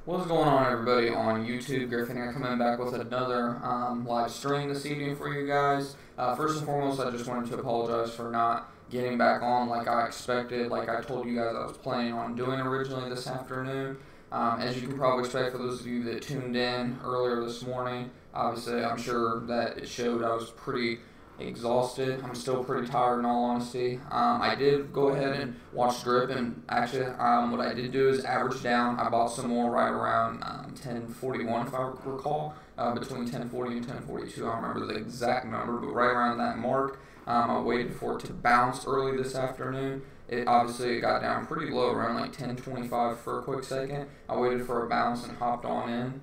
What's going on, everybody, on YouTube? Griffin here, coming back with another live stream this evening for you guys. First and foremost, I just wanted to apologize for not getting back on like I expected. Like I told you guys I was planning on doing originally this afternoon. As you can probably expect, for those of you that tuned in earlier this morning, obviously I'm sure that it showed I was pretty exhausted. I'm still pretty tired, in all honesty. I did go ahead and watch drip, and actually what I did do is average down. I bought some more right around 10:41, if I recall, between 10:40 and 10:42. I don't remember the exact number, but right around that mark. I waited for it to bounce early this afternoon. It obviously got down pretty low, around like 10:25 for a quick second. I waited for a bounce and hopped on in.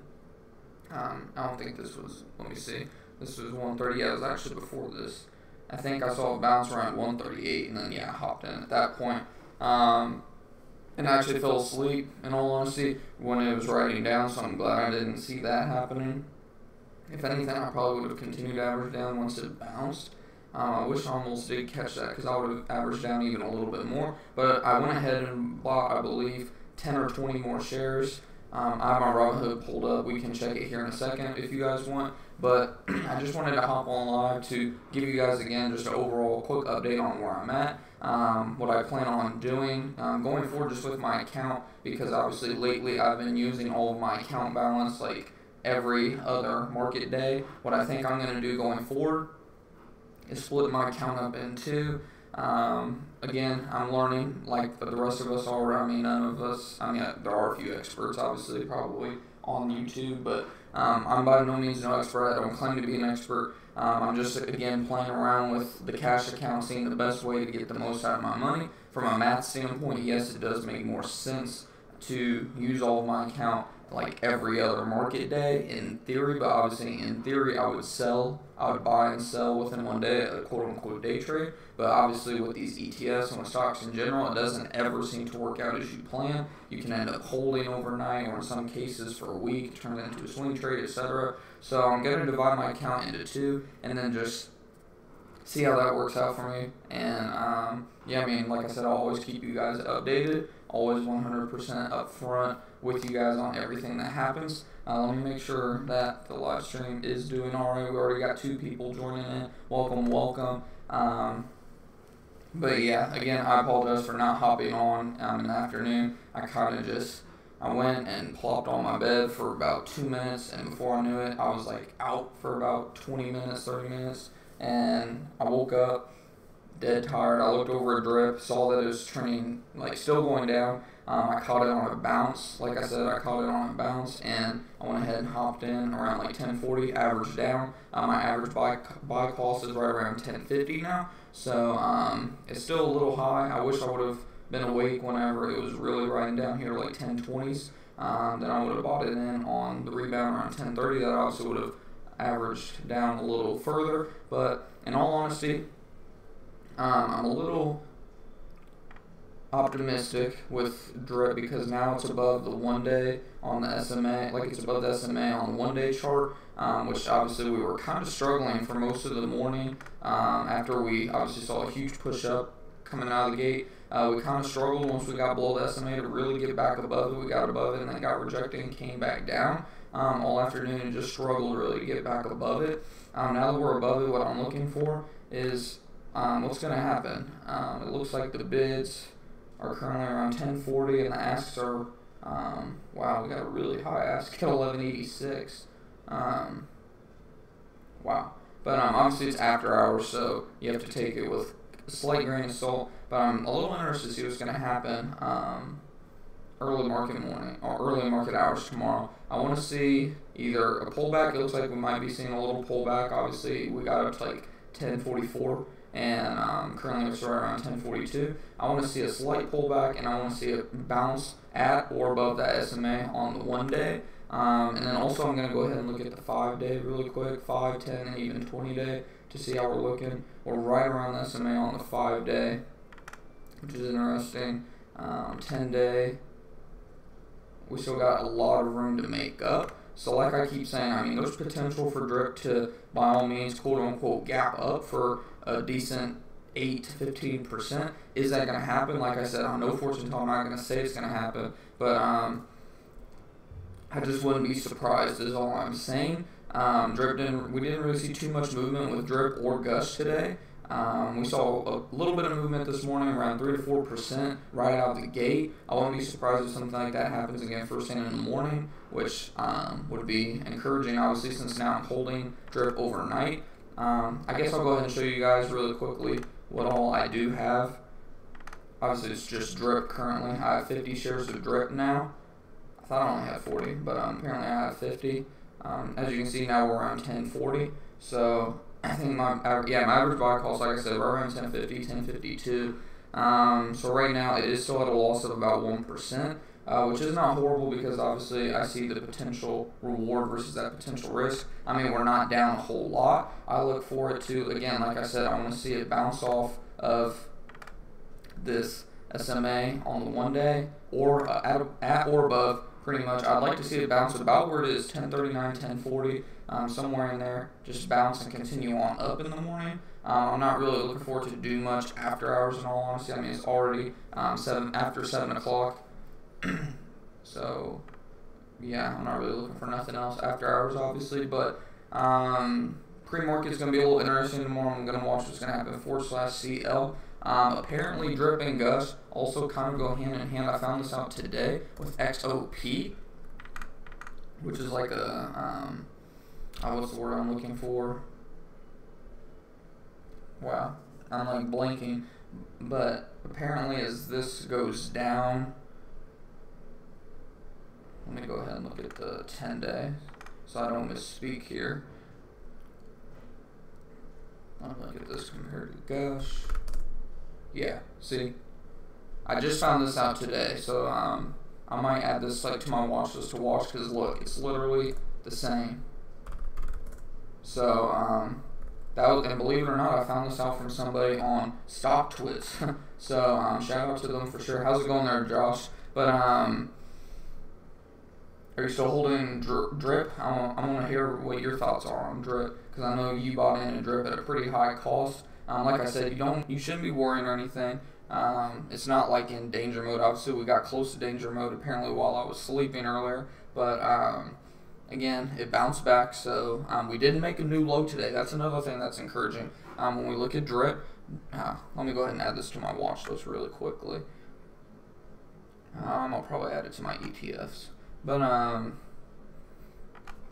I don't think this was, let me see. This was 1:30. Yeah, it was actually before this. I think I saw it bounce around 1:38, and then yeah, I hopped in at that point. And I actually fell asleep, in all honesty, when it was writing down, so I'm glad I didn't see that happening. If anything, I probably would have continued to average down once it bounced. I wish I almost did catch that, because I would have averaged down even a little bit more. But I went ahead and bought, I believe, 10 or 20 more shares. I have my Robinhood pulled up. We can check it here in a second if you guys want. But I just wanted to hop on live to give you guys, again, just an overall quick update on where I'm at, what I plan on doing going forward just with my account, because obviously lately I've been using all of my account balance like every other market day. What I think I'm going to do going forward is split my account up in two. Again, I'm learning like the rest of us are. I mean, none of us, there are a few experts, obviously, probably on YouTube, but I'm by no means no expert. I don't claim to be an expert. I'm just, again, playing around with the cash account, seeing the best way to get the most out of my money. From a math standpoint, yes, it does make more sense to use all of my account like every other market day in theory, but obviously in theory I would buy and sell within one day, a quote-unquote day trade. But obviously with these ETFs and with stocks in general, it doesn't ever seem to work out as you plan. You can end up holding overnight, or in some cases for a week, turn it into a swing trade, etc. So I'm going to divide my account into two, and then just see how that works out for me. And yeah, I mean, like I said, I'll always keep you guys updated, always 100% upfront with you guys on everything that happens. Let me make sure that the live stream is doing alright. We already got 2 people joining in. Welcome, welcome. But yeah, again, I apologize for not hopping on in the afternoon. I went and plopped on my bed for about 2 minutes, and before I knew it, I was like out for about 20 minutes, 30 minutes, and I woke up dead tired. I looked over a drip, saw that it was trending, like still going down. I caught it on a bounce. Like I said, I caught it on a bounce, and I went ahead and hopped in around like 10:40, averaged down. My average buy cost is right around 10.50 now, so it's still a little high. I wish I would have been awake whenever it was really riding down here like 10.20s. Then I would have bought it in on the rebound around 10.30. That obviously would have averaged down a little further, but in all honesty, I'm a little optimistic with drip, because now it's above the 1 day on the SMA, like it's above the SMA on the 1 day chart, which obviously we were kind of struggling for most of the morning after we obviously saw a huge push up coming out of the gate. We kind of struggled once we got below the SMA to really get back above it. We got above it and then got rejected and came back down all afternoon, and just struggled really to get back above it. Now that we're above it, what I'm looking for is what's going to happen. It looks like the bids are currently around 10.40, and the asks are, wow, we got a really high ask at 11.86. Wow. But obviously it's after hours, so you have to take it with a slight grain of salt. But I'm a little interested to see what's going to happen early market hours tomorrow. I want to see either a pullback. It looks like we might be seeing a little pullback. Obviously, we got up to like 10.44. And currently it's right around 10.42. I want to see a slight pullback, and I want to see a bounce at or above that SMA on the 1 day. And then also I'm going to go ahead and look at the 5 day really quick, 5, 10, and even 20 day to see how we're looking. We're right around the SMA on the 5 day, which is interesting. 10 day, we still got a lot of room to make up. So like I keep saying, I mean, there's potential for drip to, by all means, quote-unquote, gap up for a decent 8 to 15%. Is that going to happen? Like I said, I'm no fortune teller. I'm not going to say it's going to happen. But I just wouldn't be surprised is all I'm saying. We didn't really see too much movement with drip or gush today. We saw a little bit of movement this morning, around 3 to 4% right out of the gate. I wouldn't be surprised if something like that happens again first thing in the morning, which would be encouraging, obviously, since now I'm holding drip overnight. I guess I'll go ahead and show you guys really quickly what all I do have. Obviously, it's just drip currently. I have 50 shares of drip now. I thought I only had 40, but apparently I have 50. As you can see now, we're around 1040. So I think my average buy cost, like I said, we're around 1050, 1052. So right now it is still at a loss of about 1%, which is not horrible because obviously I see the potential reward versus that potential risk. I mean, we're not down a whole lot. I look forward to, again, like I said, I want to see it bounce off of this SMA on the 1 day or at or above. Pretty much, I'd like to see it bounce about where it is, 1039, 1040, somewhere in there. Just bounce and continue on up in the morning. I'm not really looking forward to do much after hours, in all honesty. I mean, it's already after 7 o'clock. So, yeah, I'm not really looking for nothing else after hours, obviously. But pre-market's going to be a little interesting tomorrow. I'm going to watch what's going to happen /CL. Apparently, drip and gush also kind of go hand in hand. I found this out today with XOP, which is like a, what's the word I'm looking for? Wow, I'm like blanking. But apparently, as this goes down, let me go ahead and look at the 10-day so I don't misspeak here. I'll look at this compared to gush. Yeah, see, I just found this out today, so I might add this like to my watch list to watch because look, it's literally the same. So and believe it or not, I found this out from somebody on StockTwits. So shout out to them for sure. How's it going there, Josh? But are you still holding drip? I want to hear what your thoughts are on drip because I know you bought in a drip at a pretty high cost. Like I said, you shouldn't be worrying or anything. It's not like in danger mode. Obviously, we got close to danger mode apparently while I was sleeping earlier. But again, it bounced back. So we didn't make a new low today. That's another thing that's encouraging. When we look at drip, let me go ahead and add this to my watch list really quickly. I'll probably add it to my ETFs. But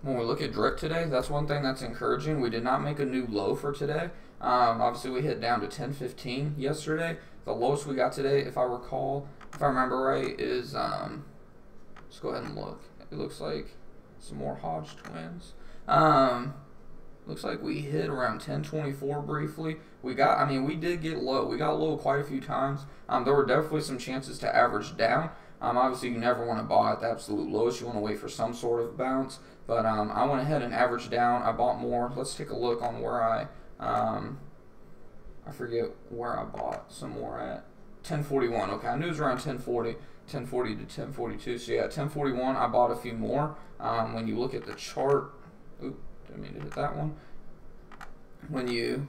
when we look at drip today, that's one thing that's encouraging. We did not make a new low for today. Obviously, we hit down to 1015 yesterday. The lowest we got today, if I remember right, is, let's go ahead and look. It looks like some more Hodge twins. Looks like we hit around 1024 briefly. We did get low. We got low quite a few times. There were definitely some chances to average down. Obviously, you never want to buy at the absolute lowest. You want to wait for some sort of bounce. But I went ahead and averaged down. I bought more. Let's take a look on where I forget where I bought some more at. 1041. Okay, I knew it was around 1040 to 1042. So yeah, 1041. I bought a few more. When you look at the chart, didn't mean to hit that one. When you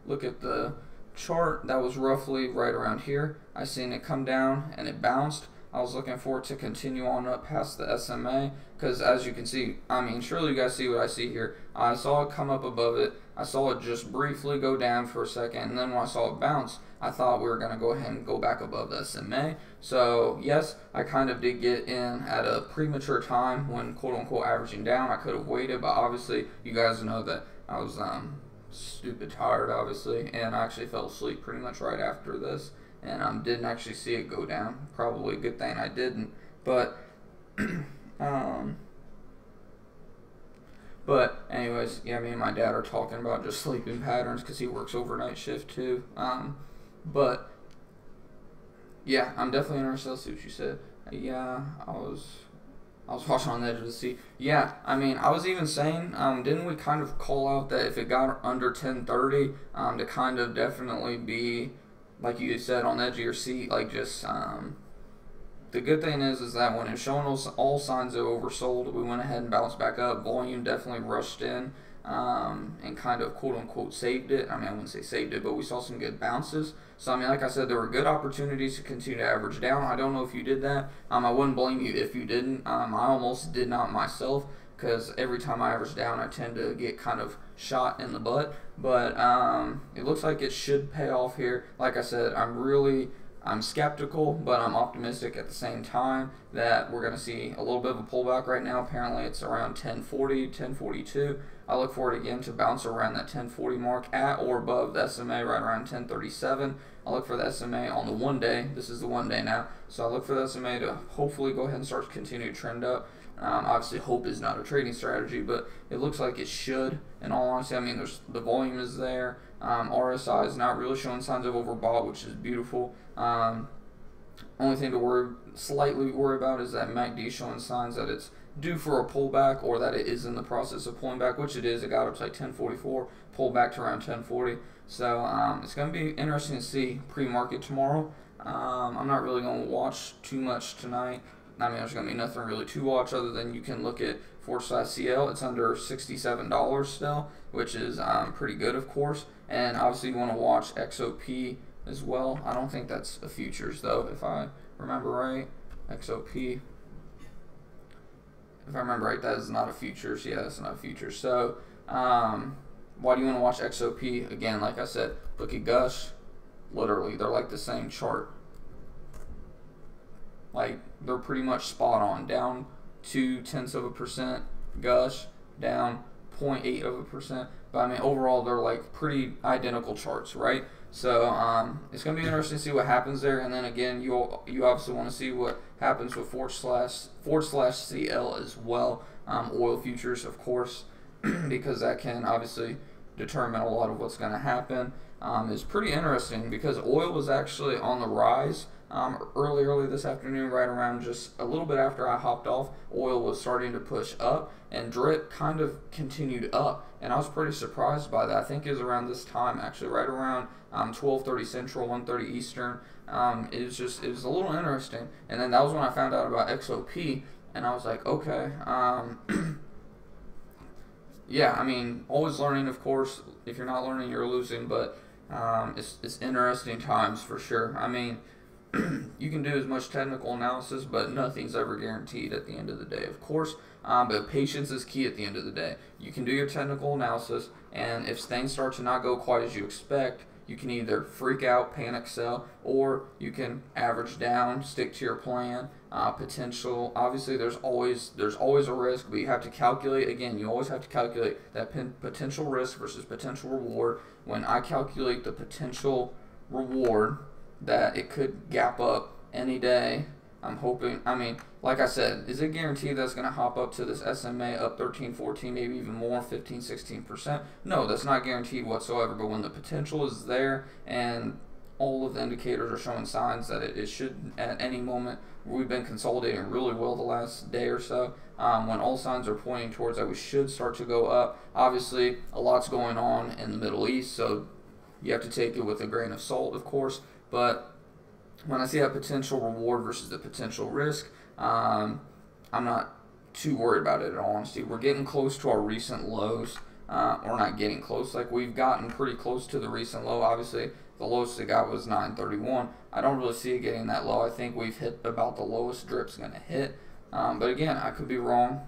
look at the chart, that was roughly right around here. I seen it come down and it bounced. I was looking for it to continue on up past the SMA because as you can see, surely you guys see what I see here. I saw it come up above it. I saw it just briefly go down for a second, and then when I saw it bounce, I thought we were going to go ahead and go back above the SMA. So yes, I kind of did get in at a premature time when quote-unquote averaging down. I could have waited, but obviously you guys know that I was stupid tired, obviously, and I actually fell asleep pretty much right after this. And didn't actually see it go down. Probably a good thing I didn't. But but anyways, yeah, me and my dad are talking about just sleeping patterns because he works overnight shift too. But yeah, I'm definitely interested. Let's see what you said. Yeah, I was watching on the edge of the seat. Yeah, I was even saying, didn't we kind of call out that if it got under 1030, to kind of definitely be, like you said, on the edge of your seat, like just, the good thing is that when it's showing us all signs of oversold, we went ahead and bounced back up. Volume definitely rushed in. and kind of quote unquote saved it. I mean, I wouldn't say saved it, but we saw some good bounces. So I mean, like I said, there were good opportunities to continue to average down. I don't know if you did that. I wouldn't blame you if you didn't. I almost did not myself, because every time I average down, I tend to get kind of shot in the butt. But it looks like it should pay off here. Like I said, I'm skeptical, but I'm optimistic at the same time that we're going to see a little bit of a pullback right now. Apparently it's around 1040, 1042. I look for it again to bounce around that 1040 mark at or above the SMA right around 1037. I look for the SMA on the 1 day. This is the 1 day now. So I look for the SMA to hopefully go ahead and start to continue to trend up. Obviously, hope is not a trading strategy, but it looks like it should. In all honesty, I mean, the volume is there. RSI is not really showing signs of overbought, which is beautiful. Only thing to slightly worry about is that MACD showing signs that it's due for a pullback, or that it is in the process of pulling back, which it is. It got up to like 1044, pulled back to around 1040. So it's going to be interesting to see pre-market tomorrow. I'm not really going to watch too much tonight. I mean, there's going to be nothing really to watch other than you can look at /CL. It's under $67 still, which is pretty good, of course. And obviously you want to watch XOP as well. I don't think that's a futures, though, if I remember right. XOP. If I remember right, that is not a futures. Yeah, that's not a futures. So, why do you want to watch XOP? Again, like I said, look at Gush. Literally, they're like the same chart. Like, they're pretty much spot on. Down 0.2%, Gush down 0.8%. But I mean, overall, they're like pretty identical charts, right? So it's going to be interesting to see what happens there. And then again, you obviously want to see what happens with /CL as well. Oil futures, of course, because that can obviously determine a lot of what's going to happen. It's pretty interesting because oil was actually on the rise early this afternoon, right around just a little bit after I hopped off. Oil was starting to push up, and drip kind of continued up, and I was pretty surprised by that. I think it was around this time, actually, right around 12:30 Central, 1:30 Eastern. It was a little interesting, and then that was when I found out about XOP, and I was like, okay. Yeah, I mean, always learning, of course. If you're not learning, you're losing, but it's interesting times for sure. I mean, you can do as much technical analysis, but nothing's ever guaranteed at the end of the day, of course. But patience is key at the end of the day. You can do your technical analysis, and if things start to not go quite as you expect, you can either freak out, panic sell, or you can average down, stick to your plan. Potential, obviously, there's always a risk, but you have to calculate. Again, you always have to calculate that potential risk versus potential reward. When I calculate the potential reward, that it could gap up any day, I'm hoping. I mean, like I said, is it guaranteed that it's going to hop up to this SMA up 13, 14, maybe even more, 15, 16%? No, that's not guaranteed whatsoever. But when the potential is there and all of the indicators are showing signs that it should at any moment, we've been consolidating really well the last day or so. When all signs are pointing towards that we should start to go up. Obviously, a lot's going on in the Middle East, so you have to take it with a grain of salt, of course. But when I see that potential reward versus the potential risk, I'm not too worried about it in all honesty. We're getting close to our recent lows. We're not getting close. Like, we've gotten pretty close to the recent low. Obviously, the lowest it got was 931. I don't really see it getting that low. I think we've hit about the lowest drip's going to hit. But again, I could be wrong.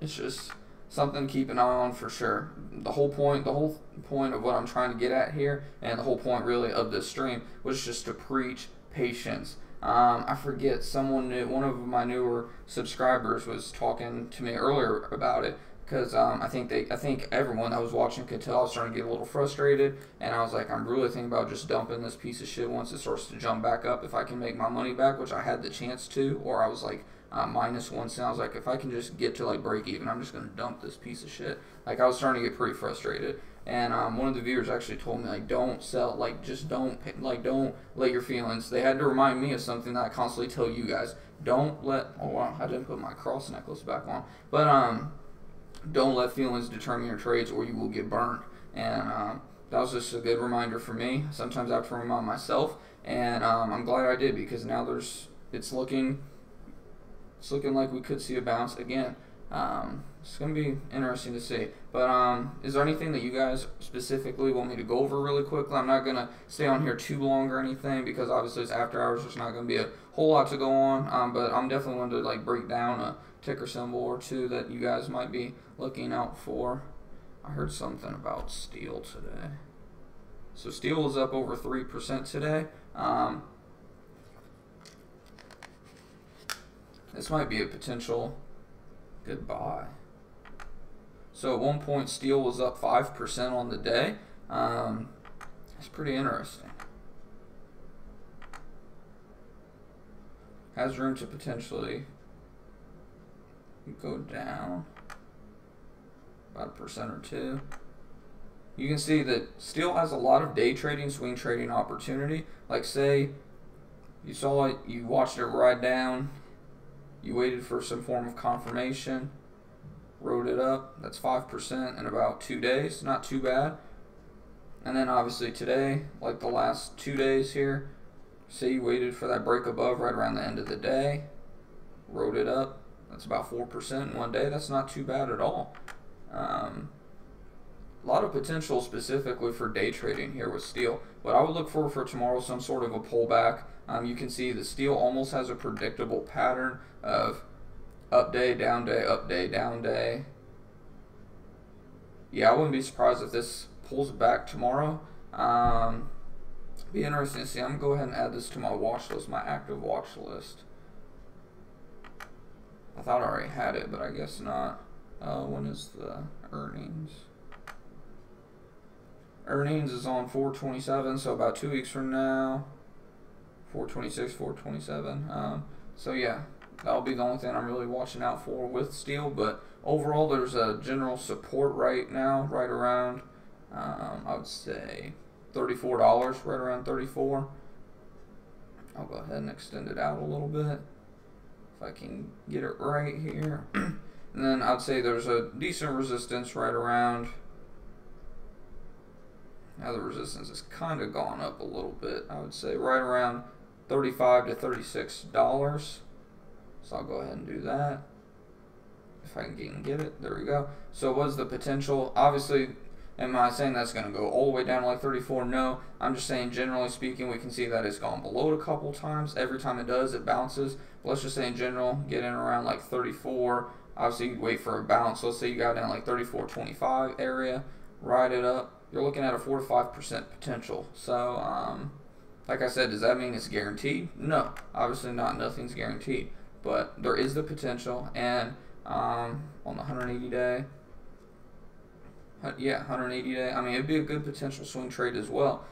It's just something to keep an eye on for sure. The whole point of what I'm trying to get at here, and the whole point really of this stream, was just to preach patience. I forget, one of my newer subscribers was talking to me earlier about it, because I think everyone that was watching could tell I was starting to get a little frustrated, and I was like, I'm really thinking about just dumping this piece of shit once it starts to jump back up. If I can make my money back, which I had the chance to, or I was like -1 cent. I was like, if I can just get to like break even, I'm just gonna dump this piece of shit. Like, I was starting to get pretty frustrated, and one of the viewers actually told me, like, don't sell, like, just don't let your feelings. They had to remind me of something that I constantly tell you guys. Don't let. Oh wow, I didn't put my cross necklace back on, but don't let feelings determine your trades, or you will get burned. And that was just a good reminder for me. Sometimes I have to remind myself, and I'm glad I did, because now it's looking like we could see a bounce again. It's going to be interesting to see. But is there anything that you guys specifically want me to go over really quickly? I'm not going to stay on here too long or anything because obviously it's after hours. There's not going to be a whole lot to go on. But I'm definitely going to like break down a ticker symbol or two that you guys might be looking out for. I heard something about steel today. So steel is up over 3% today. This might be a potential good buy. So at one point, steel was up 5% on the day. That's pretty interesting. Has room to potentially go down about 1% or 2. You can see that steel has a lot of day trading, swing trading opportunity. Like say you saw it, you watched it ride down, you waited for some form of confirmation, rode it up. That's 5% in about 2 days. Not too bad. And then obviously today, like the last 2 days here, say you waited for that break above right around the end of the day, rode it up. That's about 4% in 1 day. That's not too bad at all. A lot of potential specifically for day trading here with steel. But I would look for tomorrow some sort of a pullback. You can see the steel almost has a predictable pattern of up day, down day, up day, down day. Yeah, I wouldn't be surprised if this pulls back tomorrow. Be interesting to see. I'm going to go ahead and add this to my watch list, my active watch list. I thought I already had it, but I guess not. When is the earnings? Earnings is on 4/27, so about 2 weeks from now. 4/26, 4/27. So yeah, that'll be the only thing I'm really watching out for with steel. But overall, there's a general support right now, right around, I would say $34, right around 34. I'll go ahead and extend it out a little bit if I can get it right here. And then I'd say there's a decent resistance right around. Now the resistance has kind of gone up a little bit. I would say right around $35 to $36. So I'll go ahead and do that. If I can get it. There we go. So what's the potential? Obviously, am I saying that's going to go all the way down to like 34? No. I'm just saying generally speaking, we can see that it's gone below it a couple times. Every time it does, it bounces. But let's just say in general, get in around like 34. Obviously, you wait for a bounce. Let's say you got in like 34.25 area. Ride it up. You're looking at a 4 to 5% potential. So, like I said, does that mean it's guaranteed? No, obviously not. Nothing's guaranteed, but there is the potential. And on the 180 day, yeah, 180 day. I mean, it'd be a good potential swing trade as well.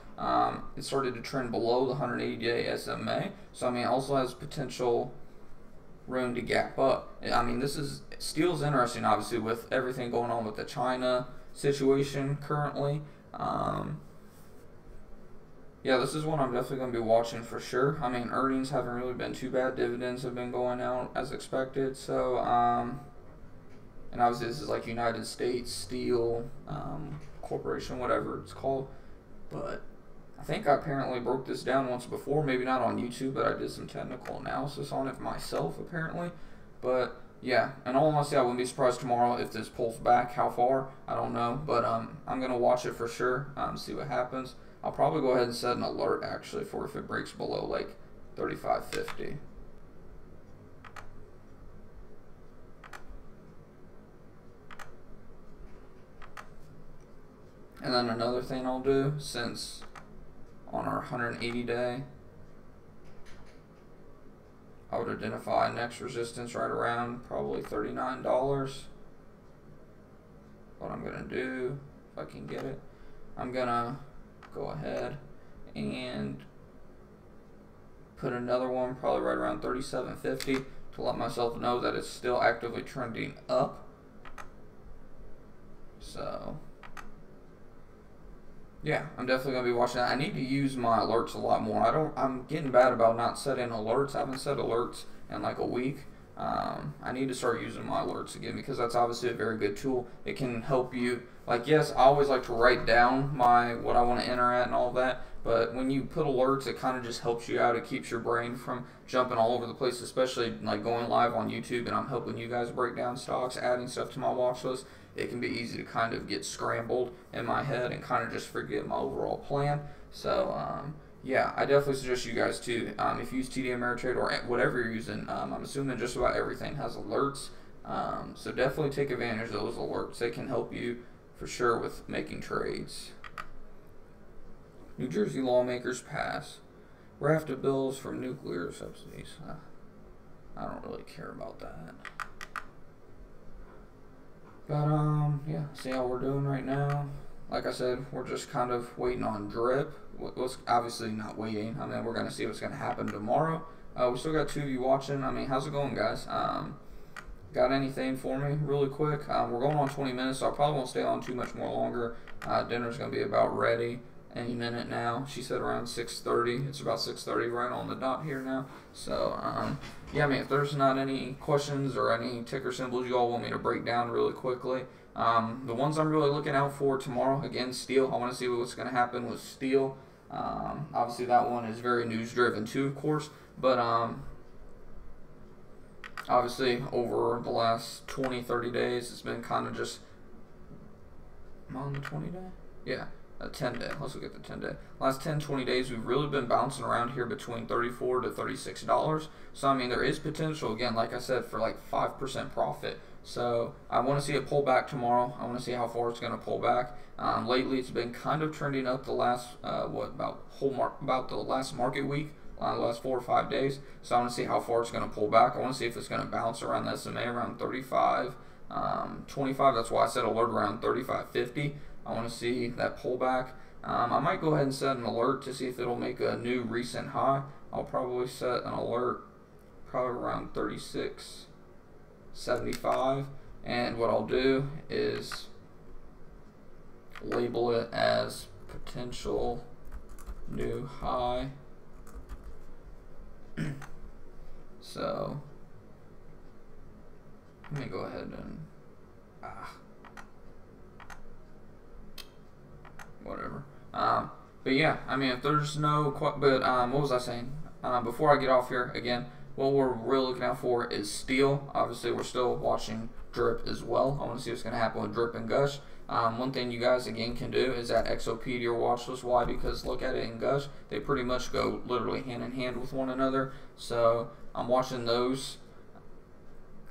It started to trend below the 180 day SMA, so I mean, it also has potential room to gap up. I mean, steel's interesting, obviously, with everything going on with the China situation currently. Yeah, this is one I'm definitely going to be watching for sure. I mean, earnings haven't really been too bad. Dividends have been going out as expected. So, and obviously this is like United States Steel Corporation, whatever it's called. But I think I apparently broke this down once before. Maybe not on YouTube, but I did some technical analysis on it myself, apparently. But yeah, and all honesty, I wouldn't be surprised tomorrow if this pulls back. How far? I don't know, but I'm gonna watch it for sure. See what happens. I'll probably go ahead and set an alert actually for if it breaks below like 35.50. And then another thing I'll do, since on our 180 day, I would identify next resistance right around probably $39. What I'm going to do, if I can get it, I'm going to go ahead and put another one probably right around $37.50 to let myself know that it's still actively trending up. So yeah, I'm definitely going to be watching that. I need to use my alerts a lot more. I'm getting bad about not setting alerts. I haven't set alerts in like a week. I need to start using my alerts again because that's obviously a very good tool. It can help you. Like, yes, I always like to write down what I want to enter at and all that, But when you put alerts, it kind of just helps you out. It keeps your brain from jumping all over the place, especially like going live on YouTube and I'm helping you guys break down stocks, adding stuff to my watch list. It can be easy to kind of get scrambled in my head and kind of just forget my overall plan. So, yeah, I definitely suggest you guys too. If you use TD Ameritrade or whatever you're using, I'm assuming just about everything has alerts. So definitely take advantage of those alerts. They can help you for sure with making trades. New Jersey lawmakers pass raft of bills for nuclear subsidies. I don't really care about that. But yeah, see how we're doing right now. Like I said, we're just kind of waiting on drip. What's obviously not waiting. I mean, we're gonna see what's gonna happen tomorrow. We still got 2 of you watching. I mean, how's it going, guys? Got anything for me really quick? We're going on 20 minutes, so I probably won't stay on too much more longer. Dinner's gonna be about ready any minute now. She said around 6:30. It's about 6:30 right on the dot here now. So yeah, I mean, if there's not any questions or any ticker symbols you all want me to break down really quickly, the ones I'm really looking out for tomorrow, again, steel. I want to see what's going to happen with steel. Obviously that one is very news driven too, of course, but obviously over the last 20-30 days it's been kind of just, am I on the 20 day? Yeah, a 10 day. Let's look at the 10 day. Last 10-20 days we've really been bouncing around here between $34 to $36. So I mean, there is potential, again, like I said, for like 5% profit. So I want to see it pull back tomorrow. I want to see how far it's going to pull back. Lately it's been kind of trending up the last about the last market week, the last 4 or 5 days. So I want to see how far it's going to pull back. I want to see if it's going to bounce around the SMA around 35, 25. That's why I set alert around 35.50. I want to see that pullback. I might go ahead and set an alert to see if it'll make a new recent high. I'll probably set an alert probably around 36.75, and what I'll do is label it as potential new high. So let me go ahead and whatever. But yeah, I mean, if there's no, what was I saying? Before I get off here, again, what we're really looking out for is steel. Obviously, we're still watching drip as well. I want to see what's going to happen with drip and gush. One thing you guys, again, can do is add XOP to your watch list. Why? Because look at it in gush. They pretty much go literally hand in hand with one another. So I'm watching those.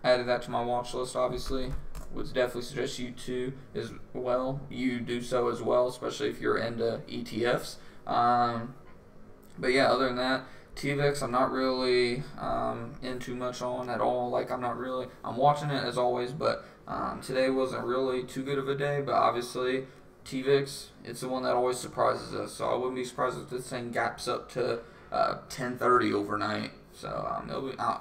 Added that to my watch list, obviously. Would definitely suggest you to as well. You do so as well, especially if you're into ETFs. But yeah, other than that, TVIX I'm not really into much on at all. Like I'm watching it as always, but today wasn't really too good of a day. But obviously TVIX, it's the one that always surprises us. So I wouldn't be surprised if this thing gaps up to 10:30 overnight. So I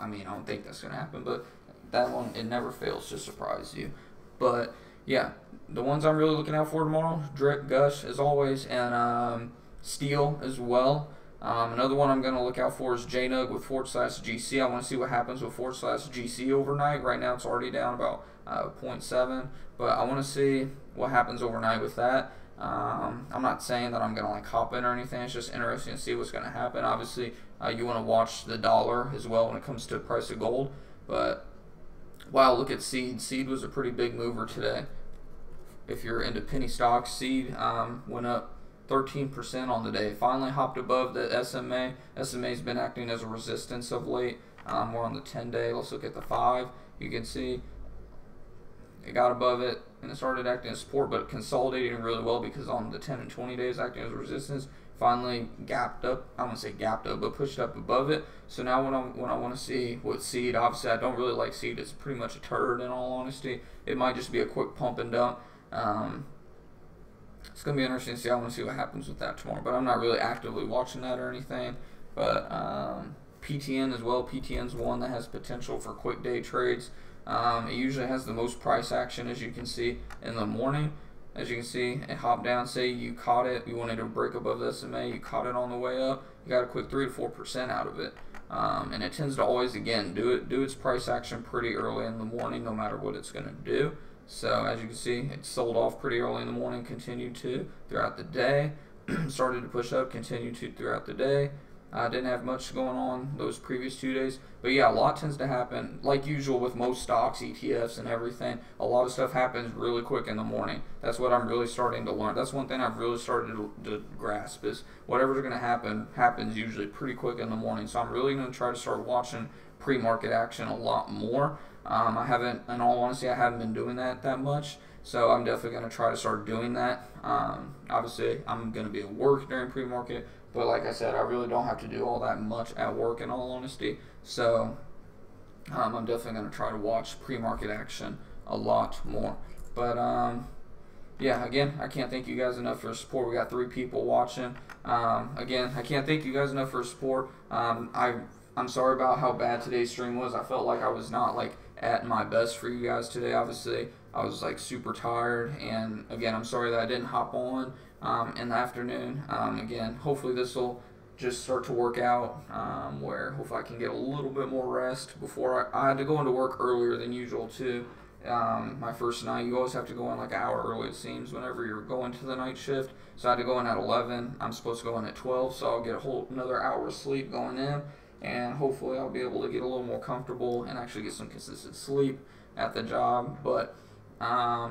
mean, I don't think that's gonna happen, but that one, it never fails to surprise you. But yeah, the ones I'm really looking out for tomorrow, drip, gush as always, and steel as well. Another one I'm going to look out for is JNUG with /GC. I want to see what happens with /GC overnight. Right now it's already down about 0.7, but I want to see what happens overnight with that. I'm not saying that I'm going to like hop in or anything. It's just interesting to see what's going to happen. Obviously, you want to watch the dollar as well when it comes to the price of gold. But wow, look at Seed. Seed was a pretty big mover today. If you're into penny stocks, Seed went up 13% on the day. Finally hopped above the SMA. SMA's been acting as a resistance of late. We're on the 10-day. Let's look at the 5. You can see it got above it and it started acting as support, but consolidating really well because on the 10 and 20 days acting as a resistance. Finally gapped up. I wouldn't say gapped up, but pushed up above it. So now when I want to see what Seed, obviously I don't really like Seed. It's pretty much a turd in all honesty. It might just be a quick pump and dump. It's going to be interesting to see. I want to see what happens with that tomorrow. But I'm not really actively watching that or anything. But PTN as well. PTN's one that has potential for quick day trades. It usually has the most price action, as you can see, in the morning. As you can see, it hopped down. Say you caught it, you wanted to break above the SMA, you caught it on the way up, you got a quick 3 to 4% out of it. And it tends to always, again, do its price action pretty early in the morning, no matter what it's going to do. So as you can see, it sold off pretty early in the morning, continued to throughout the day. started to push up, continued to throughout the day. I didn't have much going on those previous 2 days. But yeah, a lot tends to happen, like usual with most stocks, ETFs, and everything. A lot of stuff happens really quick in the morning. That's what I'm really starting to learn. That's one thing I've really started to grasp is whatever's going to happen happens usually pretty quick in the morning. So I'm really going to try to start watching pre-market action a lot more. I haven't, in all honesty, I haven't been doing that much. So I'm definitely going to try to start doing that. Obviously, I'm going to be at work during pre-market. But like I said, I really don't have to do all that much at work in all honesty. So I'm definitely going to try to watch pre-market action a lot more. But yeah, again, I can't thank you guys enough for support. We got 3 people watching. Again, I can't thank you guys enough for support. I'm sorry about how bad today's stream was. I felt like I was not like at my best for you guys today. Obviously, I was like super tired, and again, I'm sorry that I didn't hop on in the afternoon. Again, hopefully this will just start to work out where hopefully I can get a little bit more rest before I had to go into work earlier than usual too. My first night, you always have to go in like an hour early, it seems, whenever you're going to the night shift. So I had to go in at 11. I'm supposed to go in at 12, so I'll get another hour of sleep going in, and hopefully I'll be able to get a little more comfortable and actually get some consistent sleep at the job. But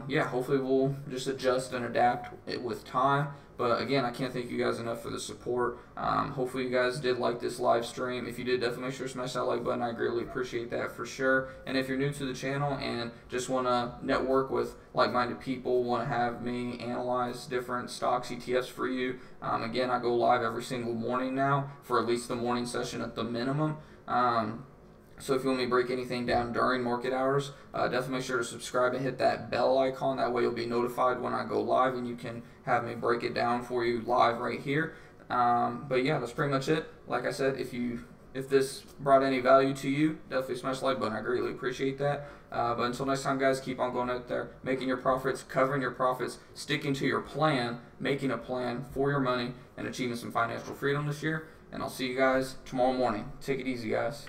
yeah, hopefully we'll just adjust and adapt it with time. But again, I can't thank you guys enough for the support. Hopefully you guys did like this live stream. If you did, definitely make sure to smash that like button. I greatly appreciate that for sure. And if you're new to the channel and just want to network with like-minded people, want to have me analyze different stocks, ETFs for you, again, I go live every single morning now for at least the morning session at the minimum. So if you want me to break anything down during market hours, definitely make sure to subscribe and hit that bell icon. That way you'll be notified when I go live, and you can have me break it down for you live right here. But yeah, that's pretty much it. Like I said, if this brought any value to you, definitely smash the like button. I greatly appreciate that. But until next time, guys, keep on going out there, making your profits, covering your profits, sticking to your plan, making a plan for your money, and achieving some financial freedom this year. And I'll see you guys tomorrow morning. Take it easy, guys.